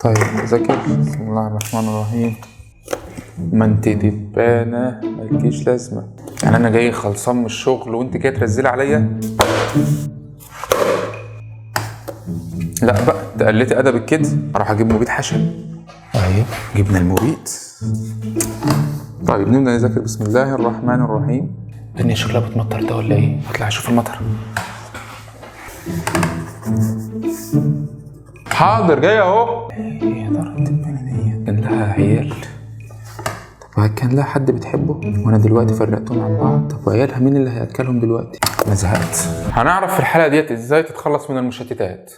طيب ذاكر. بسم الله الرحمن الرحيم. ما انت دبانة ملكيش لازمة. يعني انا جاي خلصان من الشغل وانت كده ترزلي عليا؟ لا بقى تقلتي ادبك كده. اروح اجيب مبيد حشل. اهي جبنا المبيد. طيب نبدا نذاكر. بسم الله الرحمن الرحيم. الدنيا شكلها بتمطر ده ولا ايه؟ اطلع اشوف المطر. حاضر جاي اهو. ايه يا ترى الدبانة دي؟ كان لها عيال؟ طب كان لها حد بتحبه وانا دلوقتي فرقتهم عن بعض؟ طب وعيالها مين اللي هياكلهم دلوقتي؟ انا زهقت. هنعرف في الحلقه ديت ازاي تتخلص من المشتتات.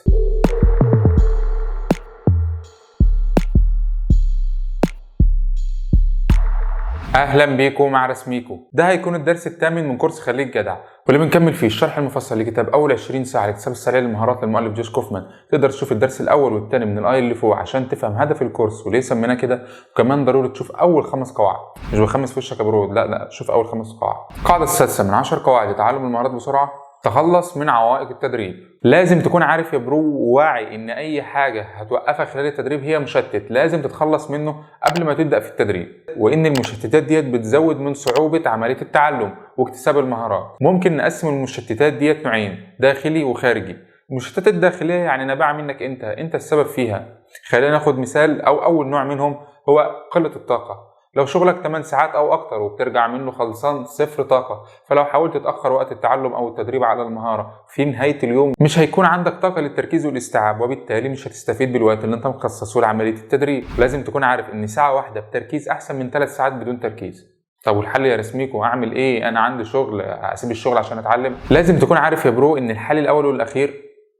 اهلا بيكم مع رسميكو. ده هيكون الدرس الثامن من كورس خليك جدع، واللي بنكمل فيه الشرح المفصل لكتاب اول 20 ساعه لاكتساب السريع للمهارات للمؤلف جوش كوفمان. تقدر تشوف الدرس الاول والثاني من الاي اللي فوق عشان تفهم هدف الكورس وليه سميناه كده، وكمان ضروري تشوف اول 5 قواعد. مش بخمس في وشك يا برود، لا شوف اول 5 قواعد. القاعده السادسه من 10 قواعد لتعلم المهارات بسرعه: تخلص من عوائق التدريب. لازم تكون عارف يا برو وواعي ان اي حاجه هتوقفك خلال التدريب هي مشتت، لازم تتخلص منه قبل ما تبدا في التدريب، وان المشتتات ديت بتزود من صعوبه عمليه التعلم واكتساب المهارات. ممكن نقسم المشتتات ديت نوعين: داخلي وخارجي. المشتتات الداخليه يعني نابعه منك انت السبب فيها. خلينا ناخد مثال. اول نوع منهم هو قله الطاقه. لو شغلك 8 ساعات او اكتر وبترجع منه خلصان صفر طاقه، فلو حاولت تتاخر وقت التعلم او التدريب على المهاره في نهايه اليوم مش هيكون عندك طاقه للتركيز والاستيعاب، وبالتالي مش هتستفيد بالوقت اللي انت مخصصه لعمليه التدريب. لازم تكون عارف ان ساعه واحده بتركيز احسن من 3 ساعات بدون تركيز. طب والحل يا رسميكو؟ اعمل ايه؟ انا عندي شغل، اسيب الشغل عشان اتعلم؟ لازم تكون عارف يا برو ان الحل الاول والاخير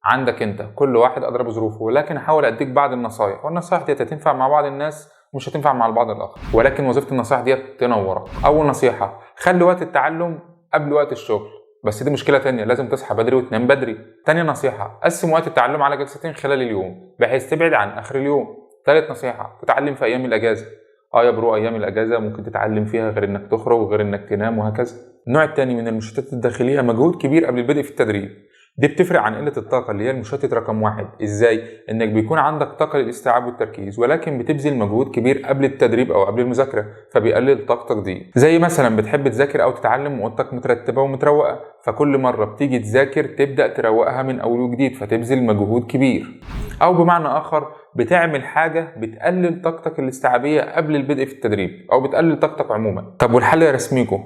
عندك انت. كل واحد ادرى بظروفه، ولكن احاول اديك بعض النصايح، والنصايح دي هتنفع مع بعض الناس مش هتنفع مع البعض الاخر، ولكن وظيفه النصائح ديت تنورك. اول نصيحه: خلي وقت التعلم قبل وقت الشغل، بس دي مشكله تانية، لازم تصحى بدري وتنام بدري. تاني نصيحه: قسم وقت التعلم على جلستين خلال اليوم بحيث تبعد عن اخر اليوم. تالت نصيحه: تتعلم في ايام الاجازه. يا برو ايام الاجازه ممكن تتعلم فيها غير انك تخرج وغير انك تنام وهكذا. النوع الثاني من المشتتات الداخليه: مجهود كبير قبل البدء في التدريب. دي بتفرق عن قله الطاقه اللي هي المشتت رقم 1. ازاي؟ انك بيكون عندك طاقه للاستيعاب والتركيز، ولكن بتبذل مجهود كبير قبل التدريب او قبل المذاكره، فبيقلل طاقتك دي. زي مثلا بتحب تذاكر او تتعلم واوضتك مترتبه ومتروقه، فكل مره بتيجي تذاكر تبدا تروقها من اول وجديد فتبذل مجهود كبير. او بمعنى اخر بتعمل حاجه بتقلل طاقتك الاستيعابيه قبل البدء في التدريب، او بتقلل طاقتك عموما. طب والحل يا رسميكو؟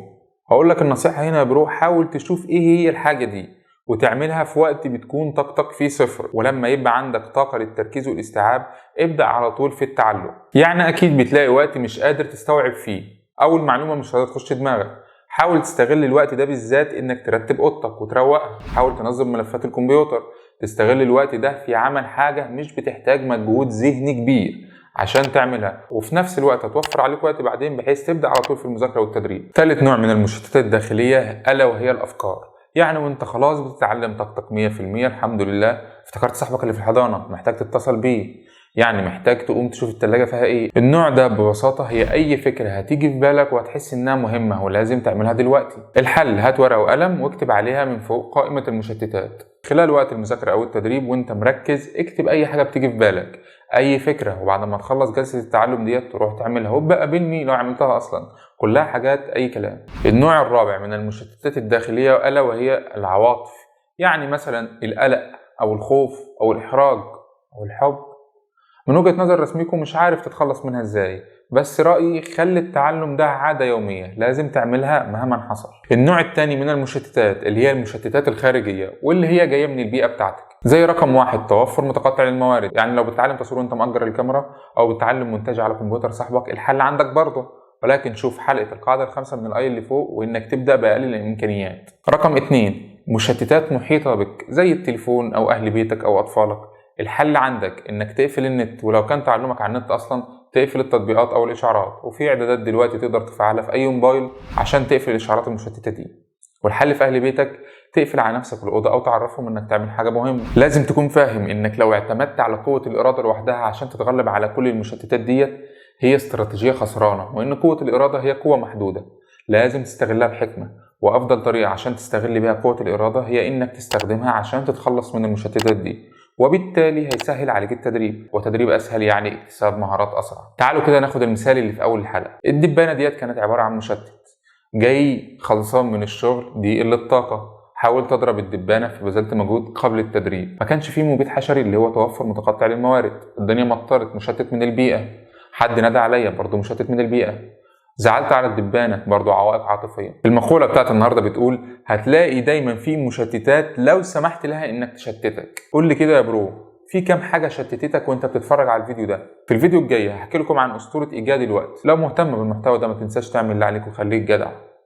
هقول لك النصيحه هنا يا برو: حاول تشوف ايه هي الحاجه دي وتعملها في وقت بتكون طاقتك فيه صفر، ولما يبقى عندك طاقة للتركيز والاستيعاب ابدأ على طول في التعلم. يعني أكيد بتلاقي وقت مش قادر تستوعب فيه أو المعلومة مش قادرة تخش دماغك. حاول تستغل الوقت ده بالذات إنك ترتب أوضتك وتروقها، حاول تنظم ملفات الكمبيوتر، تستغل الوقت ده في عمل حاجة مش بتحتاج مجهود ذهني كبير عشان تعملها، وفي نفس الوقت هتوفر عليك وقت بعدين بحيث تبدأ على طول في المذاكرة والتدريب. ثالث نوع من المشتتات الداخلية ألا وهي الأفكار. يعني وانت خلاص بتتعلم طاقتك 100% الحمد لله افتكرت صاحبك اللي في الحضانة محتاج تتصل بيه، يعني محتاج تقوم تشوف التلاجة فيها ايه. النوع ده ببساطة هي اي فكرة هتيجي في بالك وهتحس انها مهمة ولازم تعملها دلوقتي. الحل: هات ورقة وقلم واكتب عليها من فوق قائمة المشتتات. خلال وقت المذاكرة او التدريب وانت مركز اكتب اي حاجة بتيجي في بالك، اي فكرة، وبعد ما تخلص جلسة التعلم ديت تروح تعملها وابقى قابلني لو عملتها اصلا. كلها حاجات اي كلام. النوع الرابع من المشتتات الداخلية ألا وهي العواطف. يعني مثلا القلق او الخوف او الاحراج او الحب. من وجهة نظر رسميكم مش عارف تتخلص منها ازاي، بس رأيي خلي التعلم ده عادة يومية لازم تعملها مهما حصل. النوع الثاني من المشتتات اللي هي المشتتات الخارجية، واللي هي جاية من البيئة بتاعتك. زي رقم 1: توفر متقطع للموارد. يعني لو بتتعلم تصوير وانت مأجر الكاميرا او بتتعلم مونتاج على كمبيوتر صاحبك الحل عندك برضه، ولكن شوف حلقة القاعدة ال5 من الآي اللي فوق وإنك تبدأ بأقل الإمكانيات. رقم 2: مشتتات محيطة بك زي التليفون أو أهل بيتك أو أطفالك. الحل عندك إنك تقفل النت، ولو كان تعلمك عن النت أصلا تقفل التطبيقات أو الإشعارات، وفي إعدادات دلوقتي تقدر تفعلها في أي موبايل عشان تقفل الإشعارات المشتتة دي. والحل في أهل بيتك: تقفل على نفسك الأوضة أو تعرفهم إنك تعمل حاجة مهمة. لازم تكون فاهم إنك لو اعتمدت على قوة الإرادة لوحدها عشان تتغلب على كل المشتتات ديت هي استراتيجية خسرانة، وإن قوة الإرادة هي قوة محدودة لازم تستغلها بحكمة. وأفضل طريقة عشان تستغل بيها قوة الإرادة هي إنك تستخدمها عشان تتخلص من المشتتات دي، وبالتالي هيسهل عليك التدريب، وتدريب اسهل يعني اكتساب مهارات اسرع. تعالوا كده ناخد المثال اللي في اول الحلقه. الدبانه ديت كانت عباره عن مشتت، جاي خلصان من الشغل، دي قله طاقه، حاولت اضرب الدبانه فبذلت مجهود قبل التدريب. ما كانش فيه مبيد حشري اللي هو توفر متقطع للموارد، الدنيا مطرت، مشتت من البيئه، حد نادى عليا برضه مشتت من البيئه، زعلت على الدبانه برضه عوائق عاطفيه. المقوله بتاعت النهارده بتقول هتلاقي دايما في مشتتات لو سمحت لها انك تشتتك. قول لي كده يا برو، في كام حاجه شتتتك وانت بتتفرج على الفيديو ده؟ في الفيديو الجاي هحكي لكم عن اسطوره ايجاد الوقت. لو مهتم بالمحتوى ده ما تنساش تعمل اللي عليك وخليك جدع.